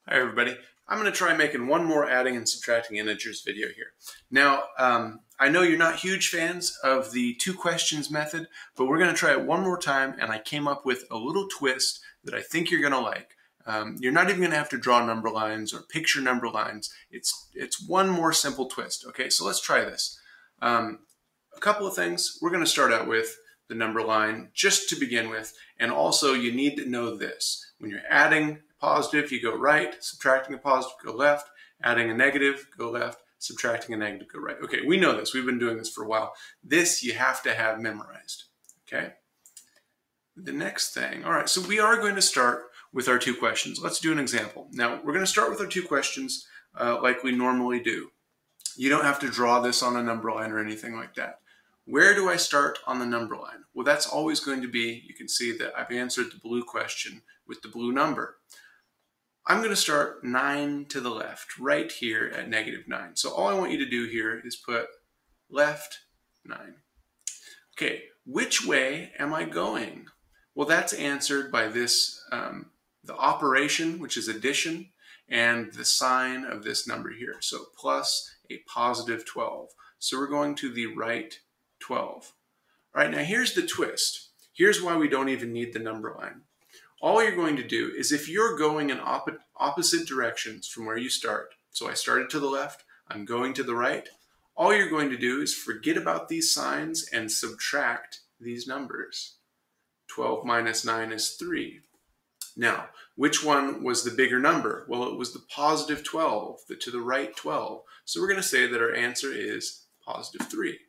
Hi everybody. I'm going to try making one more adding and subtracting integers video here. Now, I know you're not huge fans of the two questions method, but we're going to try it one more time, and I came up with a little twist that I think you're going to like. You're not even going to have to draw number lines or picture number lines. It's one more simple twist. Okay, so let's try this. A couple of things. We're going to start out with the number line just to begin with, and also you need to know this. When you're adding positive, you go right, subtracting a positive, go left, adding a negative, go left, subtracting a negative, go right. Okay, we know this. We've been doing this for a while. This you have to have memorized, okay? The next thing, all right, so we are going to start with our two questions. Let's do an example. Now, we're going to start with our two questions like we normally do. You don't have to draw this on a number line or anything like that. Where do I start on the number line? Well, that's always going to be, you can see that I've answered the blue question with the blue number. I'm going to start 9 to the left, right here at -9. So all I want you to do here is put left 9. Okay, which way am I going? Well, that's answered by this, the operation, which is addition, and the sign of this number here. So plus a positive 12. So we're going to the right 12. All right, now here's the twist. Here's why we don't even need the number line. All you're going to do is if you're going in opposite directions from where you start, so I started to the left, I'm going to the right, all you're going to do is forget about these signs and subtract these numbers. 12 minus 9 is 3. Now, which one was the bigger number? Well, it was the positive 12, the to the right 12. So we're going to say that our answer is positive 3.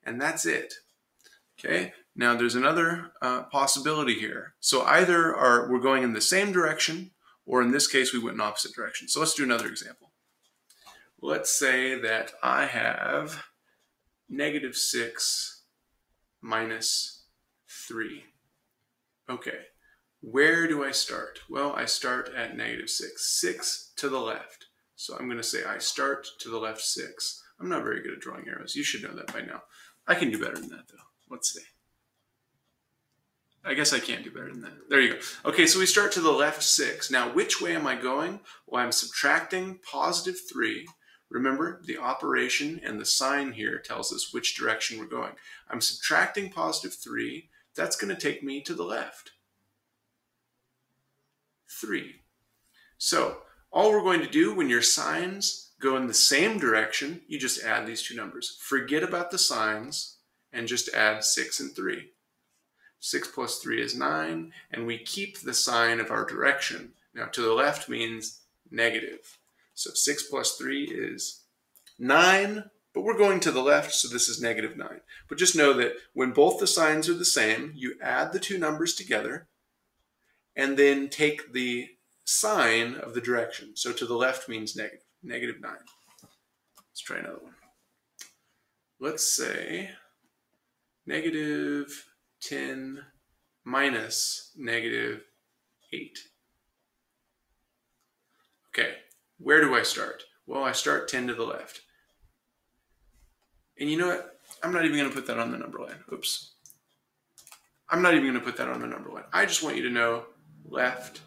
And that's it. Okay, now there's another possibility here. So either we're going in the same direction, or in this case we went in opposite directions. So let's do another example. Let's say that I have -6 minus 3. Okay, where do I start? Well, I start at -6. 6 to the left. So I'm going to say I start to the left 6. I'm not very good at drawing arrows. You should know that by now. I can do better than that, though. Let's see. I guess I can't do better than that. There you go. Okay, so we start to the left 6. Now, which way am I going? Well, I'm subtracting positive 3. Remember, the operation and the sign here tells us which direction we're going. I'm subtracting positive 3. That's going to take me to the left. 3. So, all we're going to do when your signs go in the same direction, you just add these two numbers. Forget about the signs and just add 6 and 3. 6 plus 3 is 9, and we keep the sign of our direction. Now, to the left means negative. So 6 plus 3 is 9, but we're going to the left, so this is -9. But just know that when both the signs are the same, you add the two numbers together, and then take the sign of the direction. So to the left means negative, -9. Let's try another one. Let's say -10 minus -8. Okay, where do I start? Well, I start 10 to the left. And you know what? I'm not even going to put that on the number line. Oops. I'm not even going to put that on the number line. I just want you to know left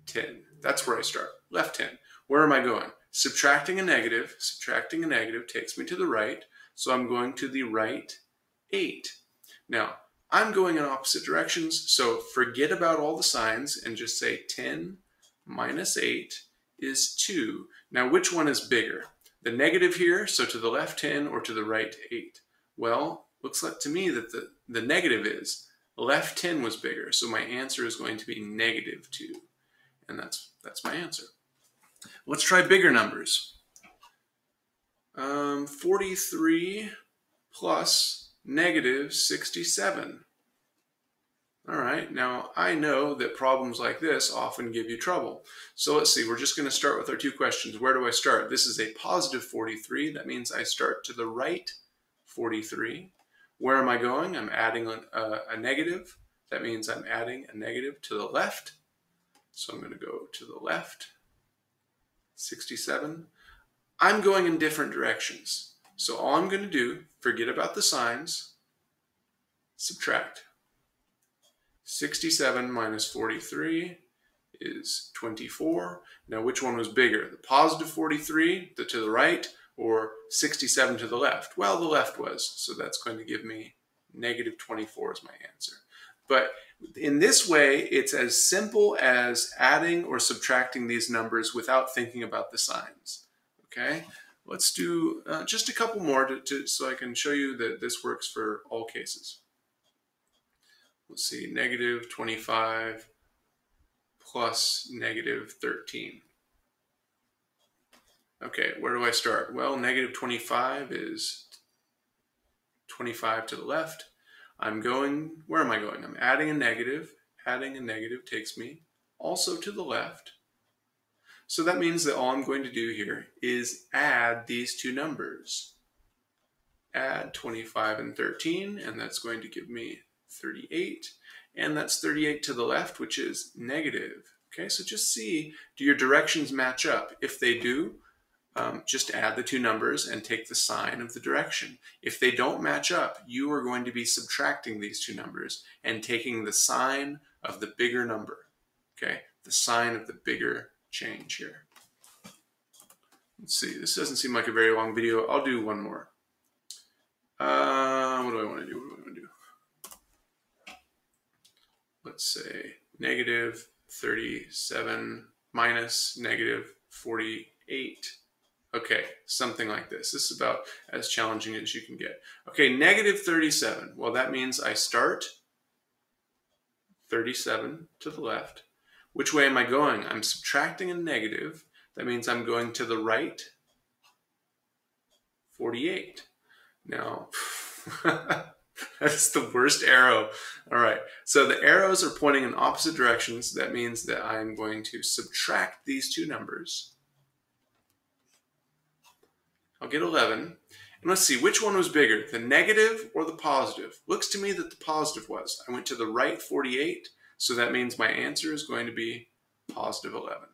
10. That's where I start. Left 10. Where am I going? Subtracting a negative takes me to the right. So I'm going to the right 8. Now, I'm going in opposite directions, so forget about all the signs and just say 10 minus 8 is 2. Now, which one is bigger? The negative here, so to the left 10 or to the right 8? Well, looks like to me that the negative is. Left 10 was bigger, so my answer is going to be -2. And that's my answer. Let's try bigger numbers. 43 plus -67. All right, now I know that problems like this often give you trouble. So let's see, we're just going to start with our two questions. Where do I start? This is a positive 43. That means I start to the right 43. Where am I going? I'm adding a negative. That means I'm adding a negative to the left. So I'm going to go to the left, 67. I'm going in different directions. So all I'm going to do, forget about the signs, subtract. 67 minus 43 is 24. Now, which one was bigger, the positive 43 to the right or 67 to the left? Well, the left was, so that's going to give me negative 24 as my answer. But in this way, it's as simple as adding or subtracting these numbers without thinking about the signs. Okay, let's do just a couple more so I can show you that this works for all cases. Let's see, negative 25 plus negative 13. Okay, where do I start? Well, negative 25 is 25 to the left. Where am I going? I'm adding a negative. Adding a negative takes me also to the left. So that means that all I'm going to do here is add these two numbers. Add 25 and 13, and that's going to give me 38. And that's 38 to the left, which is negative. Okay, so just see, do your directions match up? If they do, just add the two numbers and take the sign of the direction. If they don't match up, you are going to be subtracting these two numbers and taking the sign of the bigger number. Okay, the sign of the bigger change here. Let's see, this doesn't seem like a very long video. I'll do one more. What do I want to do? Let's say negative 37 minus negative 48. Okay, something like this. This is about as challenging as you can get. Okay, negative 37. Well, that means I start 37 to the left. Which way am I going? I'm subtracting a negative. That means I'm going to the right 48. Now, that's the worst arrow. All right, so the arrows are pointing in opposite directions. That means that I'm going to subtract these two numbers. I'll get 11. And let's see, which one was bigger, the negative or the positive? Looks to me that the positive was. I went to the right 48, so that means my answer is going to be positive 11.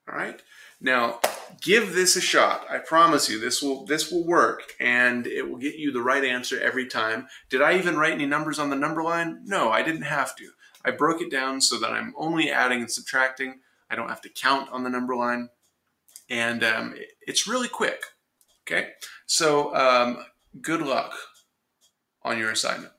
All right? Now, give this a shot. I promise you, this will work, and it will get you the right answer every time. Did I even write any numbers on the number line? No, I didn't have to. I broke it down so that I'm only adding and subtracting. I don't have to count on the number line, and it's really quick. Okay, so good luck on your assignment.